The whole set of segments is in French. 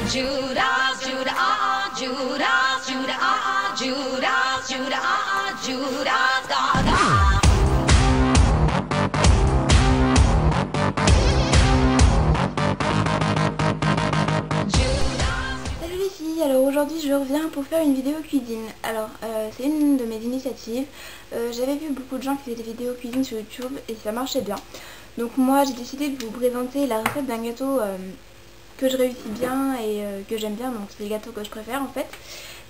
Judas, Judas, Judas, Judas, Judas, Judas, Judas, Gaga. Salut les filles, alors aujourd'hui je reviens pour faire une vidéo cuisine. Alors c'est une de mes initiatives. J'avais vu beaucoup de gens qui faisaient des vidéos cuisine sur YouTube et ça marchait bien. Donc moi j'ai décidé de vous présenter la recette d'un gâteau que je réussis bien et que j'aime bien. Donc c'est les gâteaux que je préfère en fait.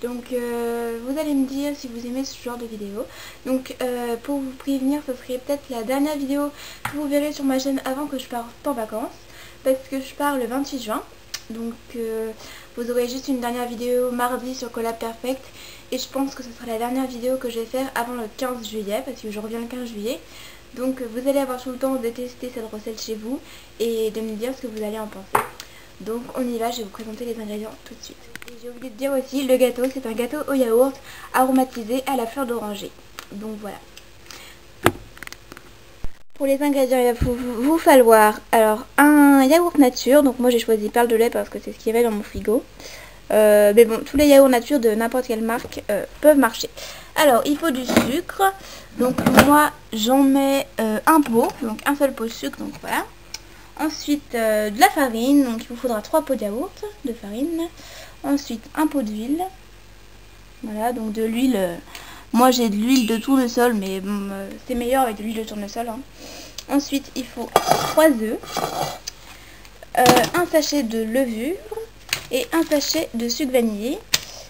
Donc vous allez me dire si vous aimez ce genre de vidéo. Donc pour vous prévenir, ce serait peut-être la dernière vidéo que vous verrez sur ma chaîne avant que je parte en vacances. Parce que je pars le 28 juin. Donc vous aurez juste une dernière vidéo mardi sur Collab Perfect. Et je pense que ce sera la dernière vidéo que je vais faire avant le 15 juillet. Parce que je reviens le 15 juillet. Donc vous allez avoir tout le temps de tester cette recette chez vous. Et de me dire ce que vous allez en penser. Donc on y va, je vais vous présenter les ingrédients tout de suite. Et j'ai oublié de dire aussi, le gâteau c'est un gâteau au yaourt aromatisé à la fleur d'oranger. Donc voilà. Pour les ingrédients, il va vous falloir alors un yaourt nature. Donc moi j'ai choisi perle de lait parce que c'est ce qu'il y avait dans mon frigo. Mais bon, tous les yaourts nature de n'importe quelle marque peuvent marcher. Alors il faut du sucre. Donc moi j'en mets un pot, donc un seul pot de sucre, donc voilà. Ensuite de la farine, donc il vous faudra 3 pots de yaourt de farine. Ensuite un pot d'huile. Voilà, donc de l'huile. Moi j'ai de l'huile de tournesol, mais bon, c'est meilleur avec de l'huile de tournesol. Hein. Ensuite il faut 3 œufs, un sachet de levure et un sachet de sucre vanillé.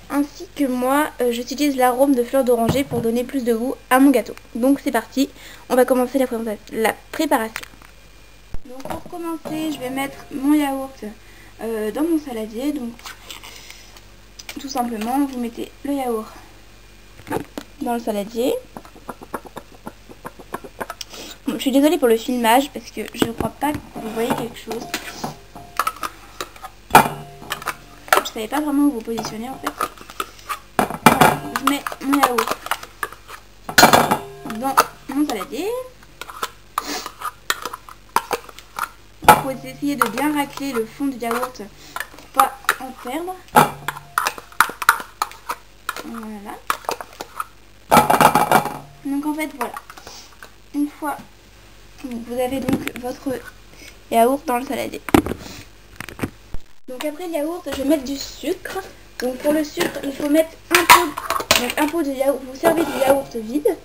Ainsi que moi j'utilise l'arôme de fleur d'oranger pour donner plus de goût à mon gâteau. Donc c'est parti, on va commencer la préparation. Donc pour commencer, je vais mettre mon yaourt dans mon saladier. Donc tout simplement, vous mettez le yaourt dans le saladier. Bon, je suis désolée pour le filmage parce que je ne crois pas que vous voyez quelque chose. Je savais pas vraiment où vous positionner en fait. Voilà, je mets mon yaourt dans mon saladier. Il faut essayer de bien racler le fond du yaourt pour pas en perdre. Voilà. Donc en fait voilà. Une fois vous avez donc votre yaourt dans le saladier. Donc après le yaourt, je vais mettre du sucre. Donc pour le sucre, il faut mettre un pot de yaourt. Vous servez du yaourt vide,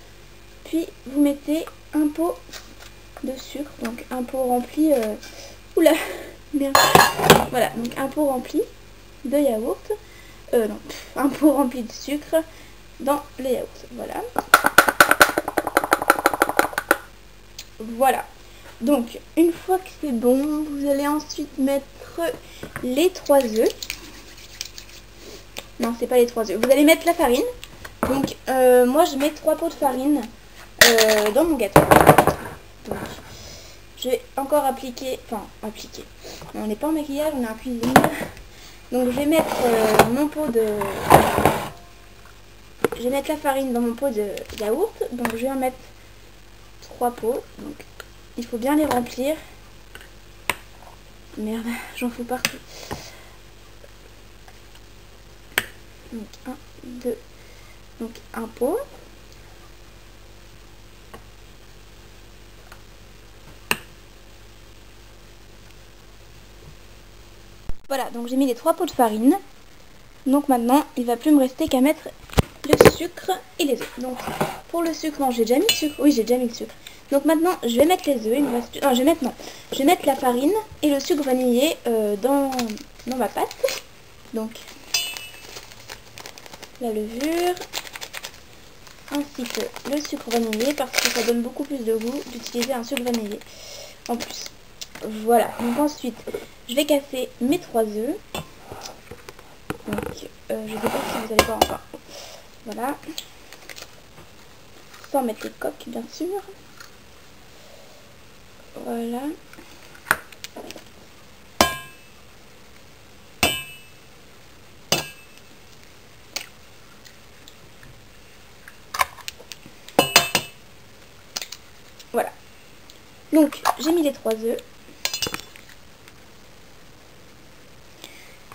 puis vous mettez un pot de sucre, donc un pot rempli. Oula, merde. Voilà, donc un pot rempli de yaourt. Non, un pot rempli de sucre dans les yaourts. Voilà. Voilà. Donc, une fois que c'est bon, vous allez ensuite mettre les 3 œufs. Non, c'est pas les 3 œufs. Vous allez mettre la farine. Donc, moi, je mets 3 pots de farine dans mon gâteau. Donc, je vais encore appliquer. On n'est pas en maquillage, on est en cuisine. Donc, je vais mettre mon pot de... Je vais mettre la farine dans mon pot de yaourt. Donc, je vais en mettre 3 pots. Donc, il faut bien les remplir. Merde, j'en fous partout. Donc 1, 2, donc un pot. Voilà, donc j'ai mis les 3 pots de farine. Donc maintenant, il va plus me rester qu'à mettre le sucre et les œufs. Donc pour le sucre, non, j'ai déjà mis le sucre. Oui, j'ai déjà mis le sucre. Donc maintenant, je vais mettre les œufs. Il me reste... Non, je vais mettre la farine et le sucre vanillé dans ma pâte. Donc la levure ainsi que le sucre vanillé parce que ça donne beaucoup plus de goût d'utiliser un sucre vanillé en plus. Voilà, donc ensuite je vais casser mes 3 œufs. Donc je ne sais pas si vous allez voir encore. Voilà, sans mettre les coques bien sûr. Voilà. Voilà. Donc j'ai mis les 3 œufs.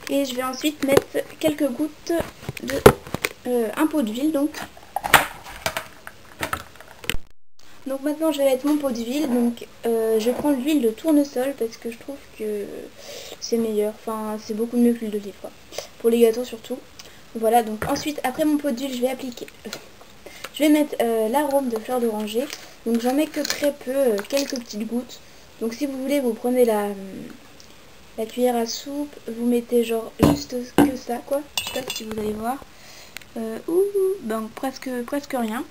Et je vais ensuite mettre quelques gouttes de un pot d'huile donc. Donc maintenant je vais mettre mon pot d'huile, donc je prends l'huile de tournesol parce que je trouve que c'est meilleur, enfin c'est beaucoup mieux que l'huile d'olive quoi, pour les gâteaux surtout. Voilà, donc ensuite après mon pot d'huile je vais appliquer, je vais mettre l'arôme de fleur d'oranger, donc j'en mets que très peu, quelques petites gouttes. Donc si vous voulez vous prenez la cuillère à soupe, vous mettez genre juste que ça quoi, je sais pas si vous allez voir, donc presque rien,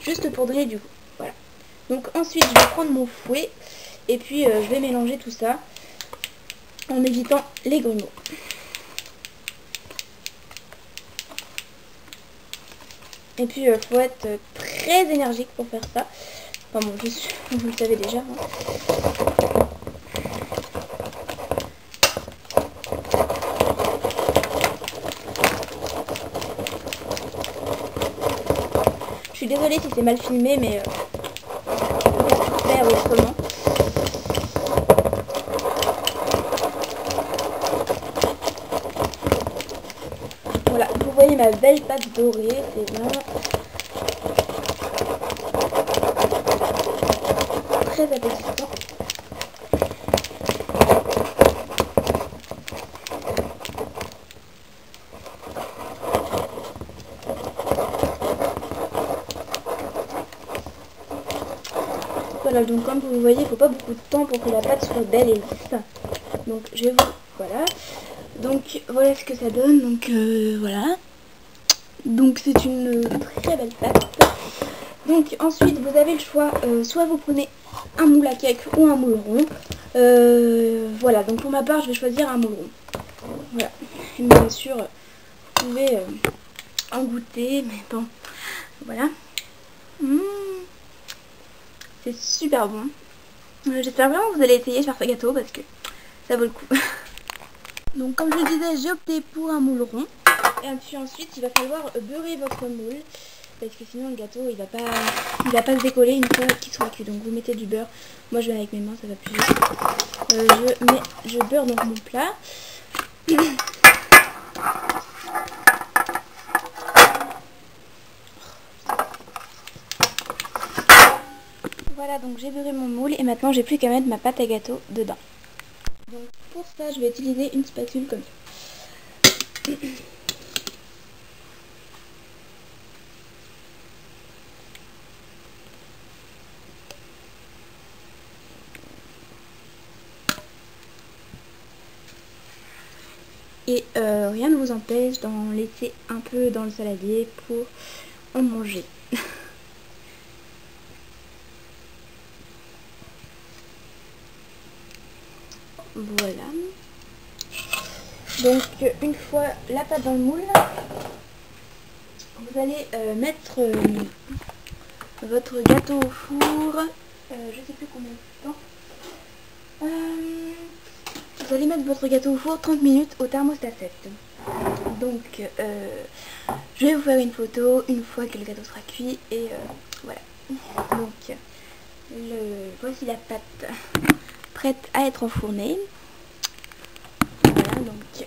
juste pour donner du goût, voilà. Donc ensuite je vais prendre mon fouet et puis je vais mélanger tout ça en évitant les grumeaux. Et puis faut être très énergique pour faire ça. Enfin bon, vous le savez déjà. Hein. Je suis désolée si c'est mal filmé, mais faire autrement. Voilà, vous voyez ma belle pâte dorée, c'est bien. Très appétissant. Voilà, donc comme vous voyez, il ne faut pas beaucoup de temps pour que la pâte soit belle et lisse. Donc je vais vous... Voilà. Donc voilà ce que ça donne. Donc voilà. Donc c'est une très belle pâte. Donc ensuite vous avez le choix, soit vous prenez un moule à cake ou un moule rond. Voilà, donc pour ma part je vais choisir un moule rond. Voilà. Et bien sûr vous pouvez en goûter, mais bon, voilà. C'est super bon. J'espère vraiment que vous allez essayer de faire ce gâteau parce que ça vaut le coup. Donc comme je le disais, j'ai opté pour un moule rond. Et puis ensuite il va falloir beurrer votre moule, parce que sinon le gâteau il va pas se décoller une fois qu'il sera cuit. Donc vous mettez du beurre. Moi je vais avec mes mains, ça va plus vite. Je beurre donc mon plat. Voilà, donc j'ai beurré mon moule et maintenant j'ai plus qu'à mettre ma pâte à gâteau dedans. Donc pour ça je vais utiliser une spatule comme ça. Et rien ne vous empêche d'en laisser un peu dans le saladier pour en manger. Voilà. Donc une fois la pâte dans le moule, vous allez mettre votre gâteau au four. Je sais plus combien de temps. Vous allez mettre votre gâteau au four 30 minutes au thermostat 7. Donc je vais vous faire une photo une fois que le gâteau sera cuit et voilà. Donc voici la pâte prête à être enfournée. Voilà, donc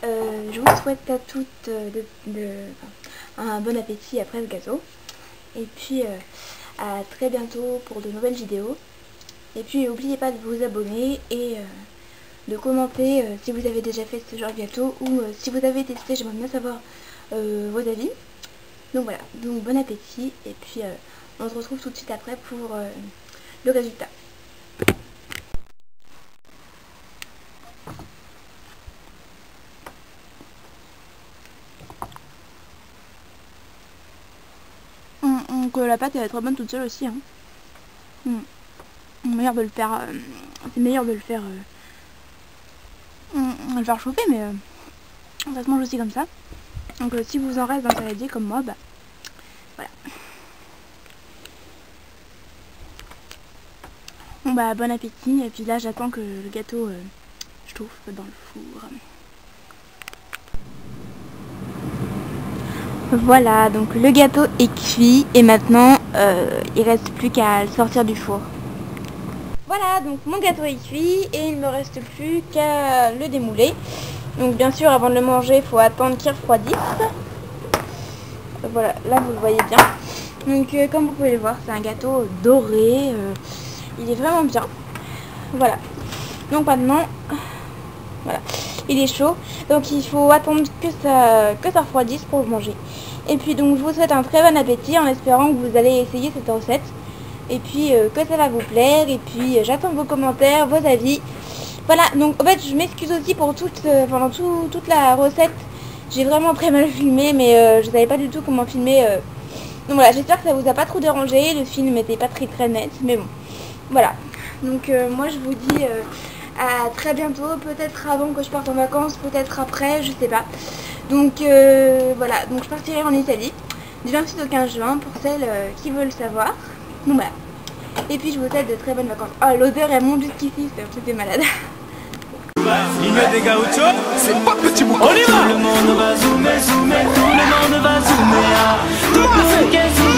je vous souhaite à toutes un bon appétit après le gâteau. Et puis à très bientôt pour de nouvelles vidéos. Et puis n'oubliez pas de vous abonner et de commenter si vous avez déjà fait ce genre de gâteau ou si vous avez testé, j'aimerais bien savoir vos avis. Donc voilà, donc bon appétit et puis on se retrouve tout de suite après pour le résultat. Donc la pâte elle est très bonne toute seule aussi. Hein. Meilleur de le faire, c'est meilleur de le faire, le faire chauffer, mais ça se mange aussi comme ça. Donc si vous en reste dans le saladier comme moi, bah voilà. Bon bah bon appétit, et puis là j'attends que le gâteau chauffe dans le four. Voilà, donc le gâteau est cuit et maintenant il reste plus qu'à le sortir du four. Voilà, donc mon gâteau est cuit et il ne me reste plus qu'à le démouler. Donc bien sûr, avant de le manger, il faut attendre qu'il refroidisse. Voilà, là vous le voyez bien. Donc comme vous pouvez le voir, c'est un gâteau doré. Il est vraiment bien. Voilà. Donc maintenant, voilà, il est chaud. Donc il faut attendre que ça refroidisse pour le manger. Et puis donc je vous souhaite un très bon appétit en espérant que vous allez essayer cette recette. Et puis que ça va vous plaire. Et puis j'attends vos commentaires, vos avis. Voilà, donc en fait je m'excuse aussi pour pendant toute la recette. J'ai vraiment très mal filmé, mais je savais pas du tout comment filmer. Donc voilà, j'espère que ça vous a pas trop dérangé. Le film n'était pas très net, mais bon. Voilà. Donc moi je vous dis à très bientôt, peut-être avant que je parte en vacances, peut-être après, je sais pas. Donc voilà, donc je partirai en Italie du 28 au 15 juin pour celles qui veulent savoir. Donc voilà. Et puis je vous souhaite de très bonnes vacances. Oh, l'odeur elle monte jusqu'ici, c'est un truc de malade. Il met des gauchos, c'est pas petit bout. On y va. Tout le monde va zoomer, tout le monde va zoomer. Tout le monde